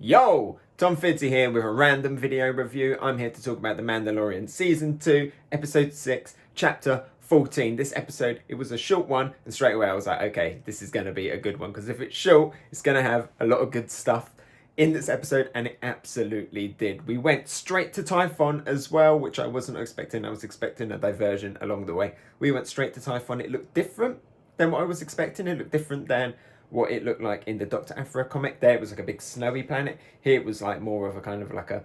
Yo! Tom Fiddzy here with a random video review. I'm here to talk about The Mandalorian Season 2, Episode 6, Chapter 14. This episode, it was a short one, and straight away I was like, okay, this is going to be a good one, because if it's short, it's going to have a lot of good stuff in this episode, and it absolutely did. We went straight to Tython as well, which I wasn't expecting. I was expecting a diversion along the way. We went straight to Tython. It looked different than what I was expecting. It looked different than what it looked like in the Dr. Aphra comic. There it was like a big snowy planet. Here it was like more of a kind of like a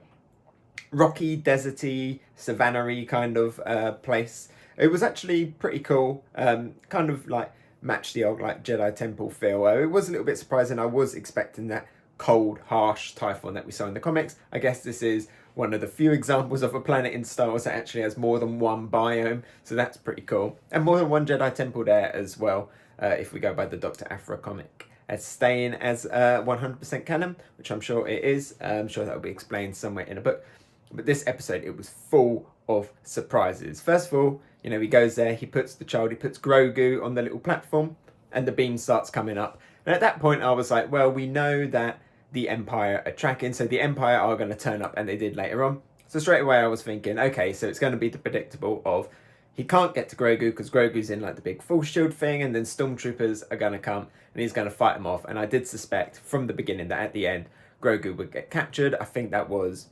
rocky, deserty, savannah-y kind of place. It was actually pretty cool. Kind of like matched the old like Jedi temple feel. It was a little bit surprising. I was expecting that cold, harsh Typhon that we saw in the comics. I guess this is one of the few examples of a planet in Star Wars that actually has more than one biome, so that's pretty cool. And more than one Jedi temple there as well, if we go by the Dr. Aphra comic. As staying as 100% canon, which I'm sure it is. I'm sure that will be explained somewhere in a book. But this episode, it was full of surprises. First of all, you know, he goes there, he puts Grogu on the little platform, and the beam starts coming up. And at that point, I was like, well, we know that the Empire are tracking, so the Empire are going to turn up, and they did later on. So straight away, I was thinking, okay, so it's going to be the predictable of he can't get to Grogu because Grogu's in like the big force shield thing, and then stormtroopers are going to come, and he's going to fight them off. And I did suspect from the beginning that at the end, Grogu would get captured. I think that was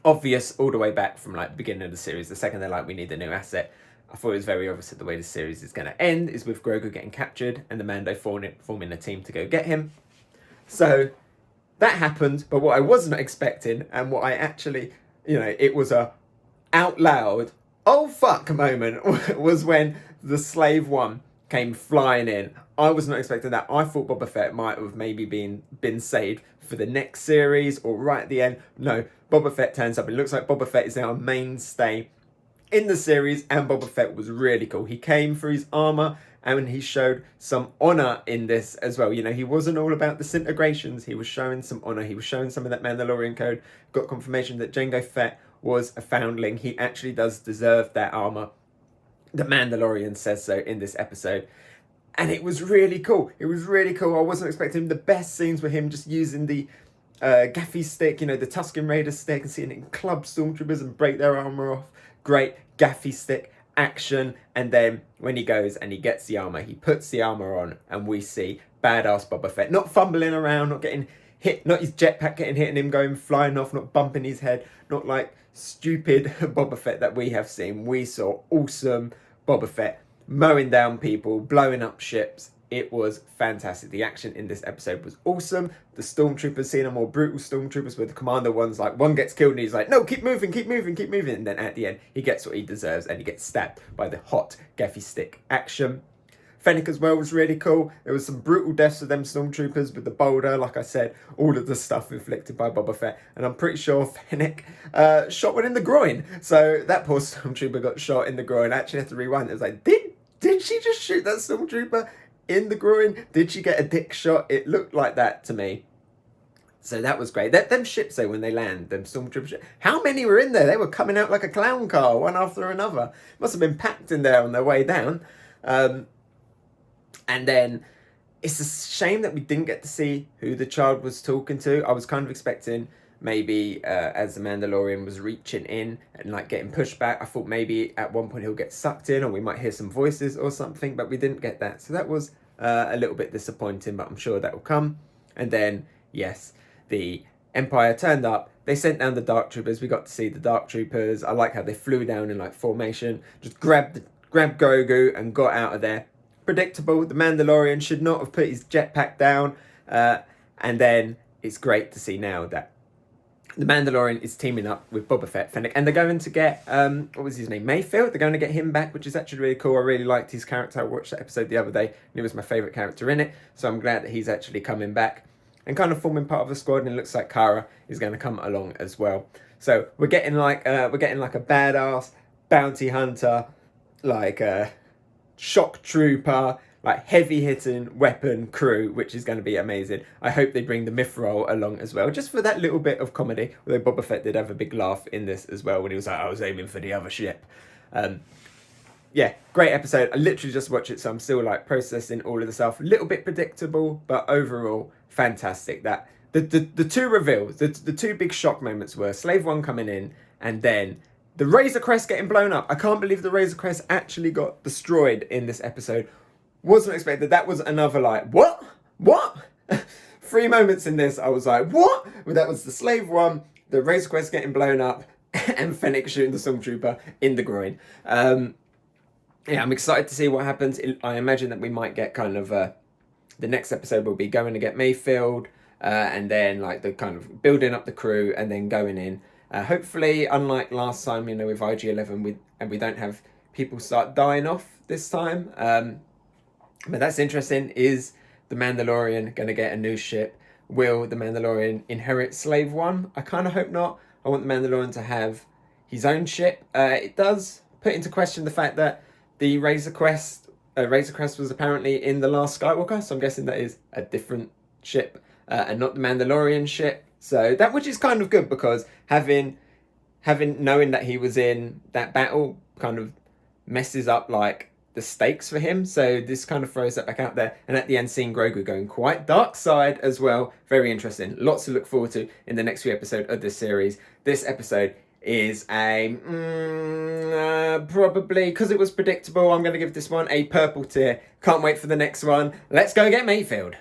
obvious all the way back from like the beginning of the series. The second they're like, we need a new asset, I thought it was very obvious that the way the series is going to end is with Grogu getting captured and the Mando forming a team to go get him. So that happened, but what I wasn't expecting, and what I actually, you know, it was a out loud, oh fuck moment, was when the Slave One came flying in. I was not expecting that. I thought Boba Fett might have maybe been saved for the next series or right at the end. No, Boba Fett turns up. It looks like Boba Fett is now a mainstay in the series, and Boba Fett was really cool. He came for his armor, and he showed some honor in this as well. You know, he wasn't all about disintegrations. He was showing some honor. He was showing some of that Mandalorian code. Got confirmation that Jango Fett was a foundling. He actually does deserve that armor. The Mandalorian says so in this episode. And it was really cool. It was really cool. I wasn't expecting the best scenes with him just using the gaffy stick, you know, the Tusken Raider stick, and seeing it in club stormtroopers and break their armor off. Great gaffy stick action. And then when he goes and he gets the armor, he puts the armor on, and we see badass Boba Fett not fumbling around, not getting hit, not his jetpack getting hit and him going flying off, not bumping his head, not like stupid Boba Fett that we have seen. We saw awesome Boba Fett mowing down people, blowing up ships. It was fantastic. The action in this episode was awesome. The stormtroopers, seeing a more brutal stormtroopers, where the commander one's like, one gets killed and he's like, no, keep moving, keep moving, keep moving. And then at the end, he gets what he deserves and he gets stabbed by the hot gaffy stick action. Fennec as well was really cool. There was some brutal deaths of them stormtroopers with the boulder, like I said, all of the stuff inflicted by Boba Fett. And I'm pretty sure Fennec shot one in the groin. So that poor stormtrooper got shot in the groin. I actually had to rewind. It was like, did she just shoot that stormtrooper in the groin? Did she get a dick shot? It looked like that to me. So that was great. Them ships though, when they land, them stormtrooper ships, how many were in there? They were coming out like a clown car, one after another. Must have been packed in there on their way down. And then it's a shame that we didn't get to see who the child was talking to. I was kind of expecting maybe as the Mandalorian was reaching in and like getting pushed back, I thought maybe at one point he'll get sucked in or we might hear some voices or something, but we didn't get that. So that was a little bit disappointing, but I'm sure that will come. And then, yes, the Empire turned up. They sent down the Dark Troopers. We got to see the Dark Troopers. I like how they flew down in like formation, just grabbed Grogu and got out of there. Predictable. The Mandalorian should not have put his jetpack down. And then it's great to see now that the Mandalorian is teaming up with Boba Fett, Fennec, and they're going to get, what was his name, Mayfield? They're going to get him back, which is actually really cool. I really liked his character. I watched that episode the other day, and he was my favourite character in it. So I'm glad that he's actually coming back and kind of forming part of the squad, and it looks like Cara is going to come along as well. So we're getting like a badass bounty hunter, like a shock trooper, like heavy hitting weapon crew, which is going to be amazing. I hope they bring the Mithril along as well, just for that little bit of comedy. Although Boba Fett did have a big laugh in this as well when he was like, I was aiming for the other ship. Yeah, great episode. I literally just watched it, so I'm still like processing all of the stuff. A little bit predictable, but overall fantastic. That the two reveals, the two big shock moments were Slave One coming in, and then the Razor Crest getting blown up. I can't believe the Razor Crest actually got destroyed in this episode. Wasn't expected. That was another like, what? 3 moments in this, I was like, what? Well, that was the Slave One, the Razor Crest getting blown up, and Fennec shooting the Stormtrooper in the groin. Yeah, I'm excited to see what happens. I imagine that we might get kind of the next episode will be going to get Mayfield, and then like the kind of building up the crew, and then going in. Hopefully, unlike last time, with IG-11, we don't have people start dying off this time. But that's interesting. Is the Mandalorian going to get a new ship? Will the Mandalorian inherit Slave One? I kind of hope not. I want the Mandalorian to have his own ship. It does put into question the fact that the Razor Crest was apparently in The Last Skywalker, so I'm guessing that is a different ship and not the Mandalorian ship. So that, which is kind of good, because having knowing that he was in that battle kind of messes up like the stakes for him. So this kind of throws that back out there. And at the end, seeing Grogu going quite dark side as well. Very interesting. Lots to look forward to in the next few episodes of this series. This episode is a probably, because it was predictable, I'm going to give this one a purple tier. Can't wait for the next one. Let's go get Mayfield.